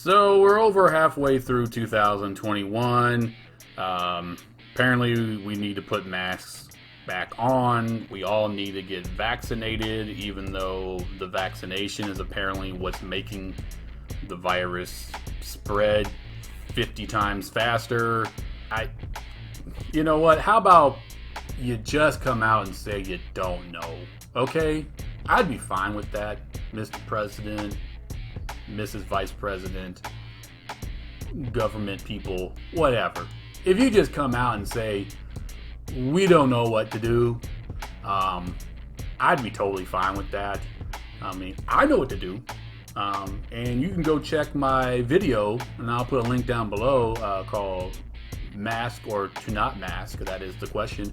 So we're over halfway through 2021. Apparently, we need to put masks back on. We all need to get vaccinated, even though the vaccination is apparently what's making the virus spread 50 times faster. You know what? How about you just come out and say you don't know? Okay? I'd be fine with that, Mr. President, Mrs. Vice President, government people, whatever. If you just come out and say, we don't know what to do, I'd be totally fine with that. I mean, I know what to do. And you can go check my video, and I'll put a link down below called Mask or to Not Mask. That is the question.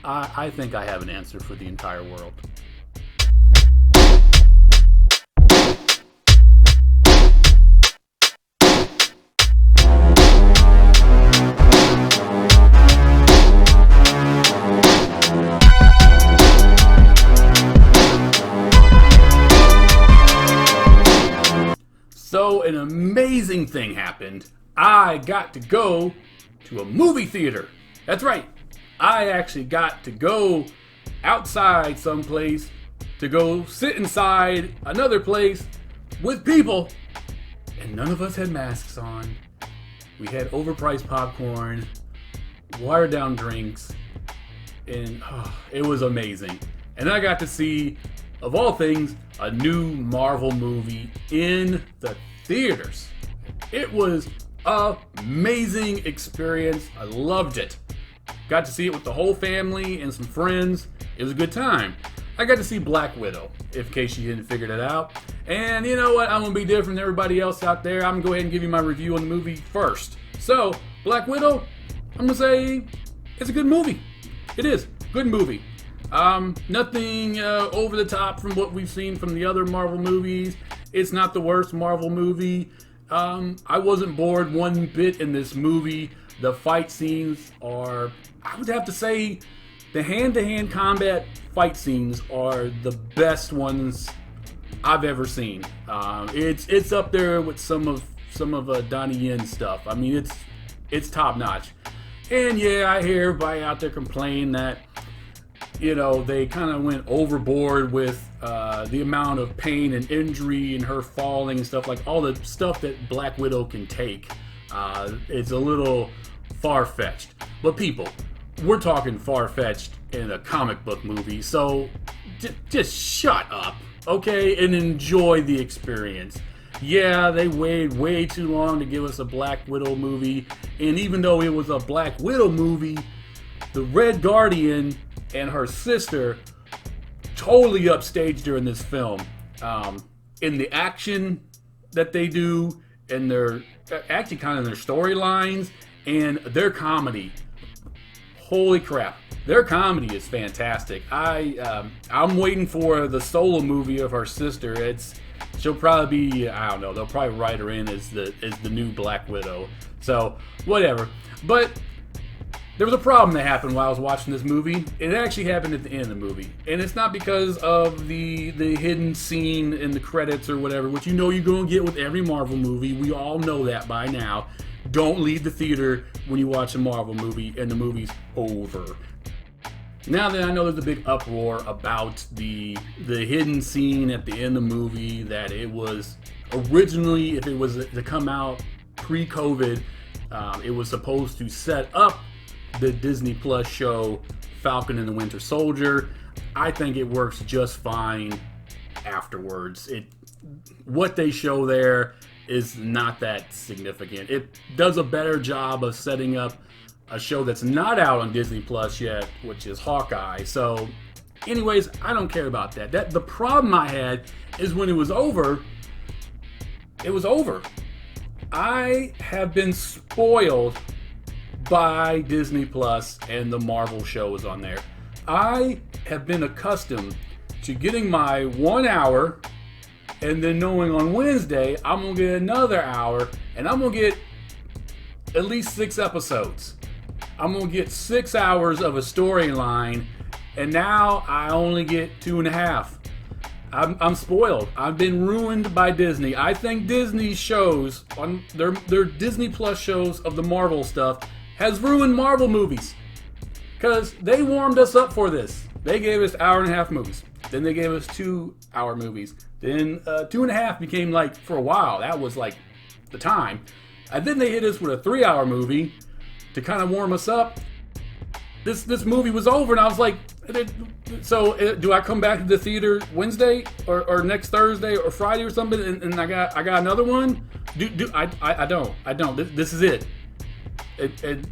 I think I have an answer for the entire world. So an amazing thing happened. I got to go to a movie theater. That's right. I actually got to go outside someplace to go sit inside another place with people. And none of us had masks on. We had overpriced popcorn, watered down drinks, and it was amazing. And I got to see, of all things, a new Marvel movie in the theaters. It was an amazing experience. I loved it. Got to see it with the whole family and some friends. It was a good time. I got to see Black Widow, in case you hadn't figured it out. And you know what? I'm going to be different than everybody else out there. I'm going to go ahead and give you my review on the movie first. So, Black Widow, I'm going to say it's a good movie. It is. Good movie. Nothing over the top from what we've seen from the other Marvel movies. It's not the worst Marvel movie. I wasn't bored one bit in this movie. The fight scenes are, I would have to say, the hand-to-hand combat fight scenes are the best ones I've ever seen. It's up there with some of Donnie Yen's stuff. I mean, it's top notch. And yeah, I hear everybody out there complain that, you know, they kind of went overboard with the amount of pain and injury and her falling and stuff, like all the stuff that Black Widow can take. It's a little far-fetched. But people, we're talking far-fetched in a comic book movie, so just shut up, okay, and enjoy the experience. Yeah, they waited way too long to give us a Black Widow movie, and even though it was a Black Widow movie, the Red Guardian and her sister totally upstaged her in this film. In the action that they do, and their actually kind of their storylines and their comedy. Holy crap, their comedy is fantastic. I'm waiting for the solo movie of her sister. She'll probably be, I don't know, they'll probably write her in as the new Black Widow. So whatever, but there was a problem that happened while I was watching this movie. It actually happened at the end of the movie. And it's not because of the hidden scene in the credits or whatever, which you know you're going to get with every Marvel movie. We all know that by now. Don't leave the theater when you watch a Marvel movie and the movie's over. Now that I know there's a big uproar about the hidden scene at the end of the movie, that it was originally, if it was to come out pre-COVID, it was supposed to set up the Disney Plus show Falcon and the Winter Soldier. I think it works just fine afterwards. What they show there is not that significant. It does a better job of setting up a show that's not out on Disney Plus yet, which is Hawkeye. So anyways, I don't care about that. The problem I had is when it was over, it was over. I have been spoiled by Disney Plus and the Marvel shows on there. I have been accustomed to getting my 1 hour and then knowing on Wednesday I'm going to get another hour and I'm going to get at least 6 episodes. I'm going to get 6 hours of a storyline, and now I only get 2.5. I'm spoiled. I've been ruined by Disney. I think Disney shows on their Disney Plus shows of the Marvel stuff has ruined Marvel movies. Because they warmed us up for this. They gave us hour-and-a-half movies. Then they gave us 2-hour movies. Then 2.5 became like, for a while, that was like the time. And then they hit us with a 3-hour movie to kind of warm us up. This movie was over, and I was like, so do I come back to the theater Wednesday or next Thursday or Friday or something, and I got another one? I don't. This is it.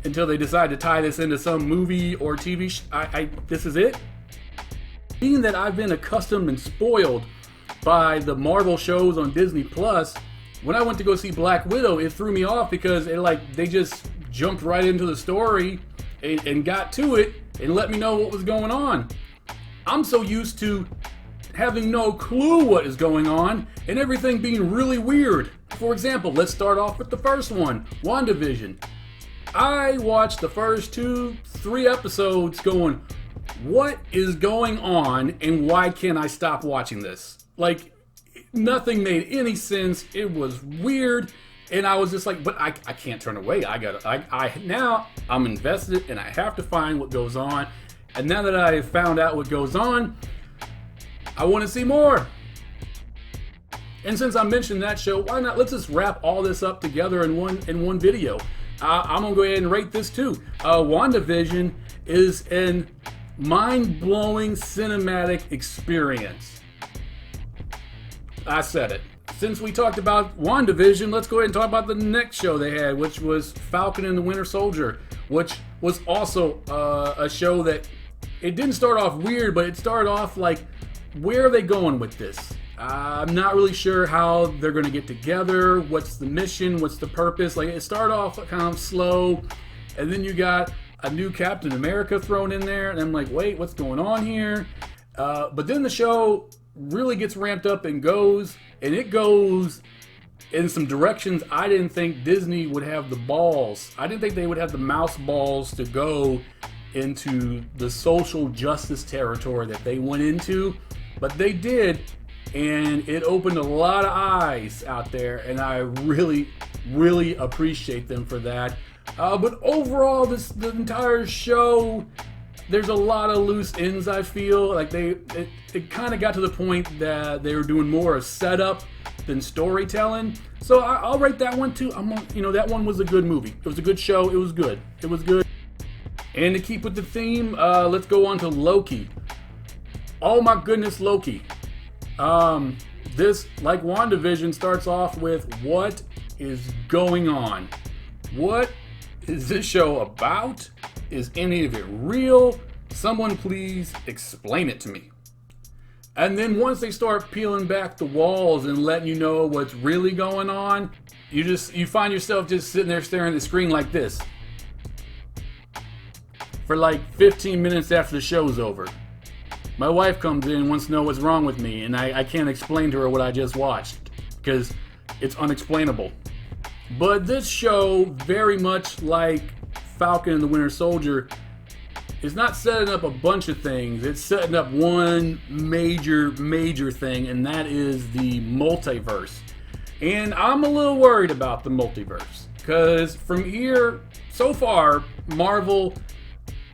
Until they decide to tie this into some movie or TV. This is it. Being that I've been accustomed and spoiled by the Marvel shows on Disney Plus, when I went to go see Black Widow, it threw me off because they just jumped right into the story and got to it and let me know what was going on. I'm so used to having no clue what is going on and everything being really weird. For example, let's start off with the first one, WandaVision. I watched the first 2-3 episodes going, what is going on and why can't I stop watching this? Like, nothing made any sense. It was weird. And I was just like, but I can't turn away. Now I'm invested and I have to find what goes on. And now that I have found out what goes on, I want to see more. And since I mentioned that show, why not? Let's just wrap all this up together in one video. I'm gonna go ahead and rate this too. WandaVision is an mind-blowing cinematic experience. I said it. Since we talked about WandaVision, let's go ahead and talk about the next show they had, which was Falcon and the Winter Soldier, which was also a show that it didn't start off weird, but it started off like, where are they going with this? I'm not really sure how they're going to get together. What's the mission? What's the purpose? Like, it started off kind of slow, and then you got a new Captain America thrown in there, and I'm like, wait, what's going on here? But then the show really gets ramped up and goes in some directions I didn't think Disney would have the balls. I didn't think they would have the mouse balls to go into the social justice territory that they went into, but they did, and it opened a lot of eyes out there, and I really, really appreciate them for that. But overall, the entire show, there's a lot of loose ends. I feel like it kind of got to the point that they were doing more of setup than storytelling. So I'll rate that one too. That one was a good movie. It was a good show. It was good. And to keep with the theme, let's go on to Loki. Oh my goodness, Loki. This, like WandaVision, starts off with, what is going on? What is this show about? Is any of it real? Someone please explain it to me. And then once they start peeling back the walls and letting you know what's really going on, you find yourself just sitting there staring at the screen like this for like 15 minutes after the show's over. My wife comes in and wants to know what's wrong with me, and I can't explain to her what I just watched because it's unexplainable. But this show, very much like Falcon and the Winter Soldier, is not setting up a bunch of things. It's setting up one major thing, and that is the multiverse. And I'm a little worried about the multiverse because from here, so far, Marvel,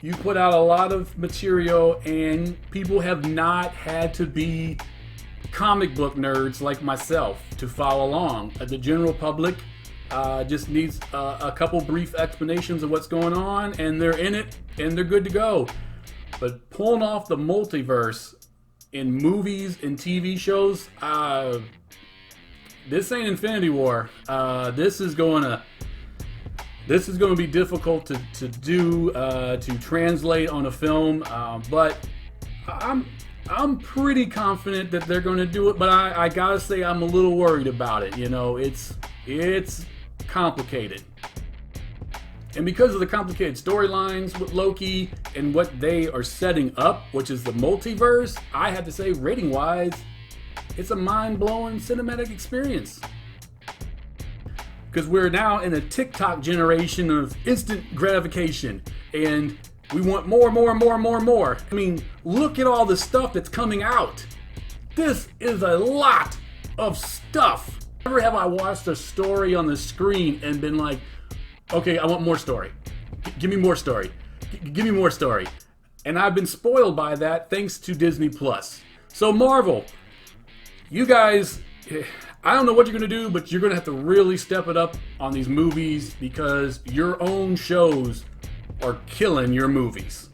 you put out a lot of material and people have not had to be comic book nerds like myself to follow along. The general public just needs a couple brief explanations of what's going on, and they're in it and they're good to go. But pulling off the multiverse in movies and TV shows, this ain't Infinity War. This is going to be difficult to do, to translate on a film, but I'm pretty confident that they're going to do it. But I gotta say, I'm a little worried about it. It's complicated, and because of the complicated storylines with Loki and what they are setting up, which is the multiverse, I have to say, rating-wise, it's a mind-blowing cinematic experience. Because we're now in a TikTok generation of instant gratification, and we want more. I mean, look at all the stuff that's coming out. This is a lot of stuff. Never have I watched a story on the screen and been like, okay, I want more story. Give me more story. Give me more story. And I've been spoiled by that thanks to Disney Plus. So Marvel, you guys, I don't know what you're going to do, but you're going to have to really step it up on these movies because your own shows are killing your movies.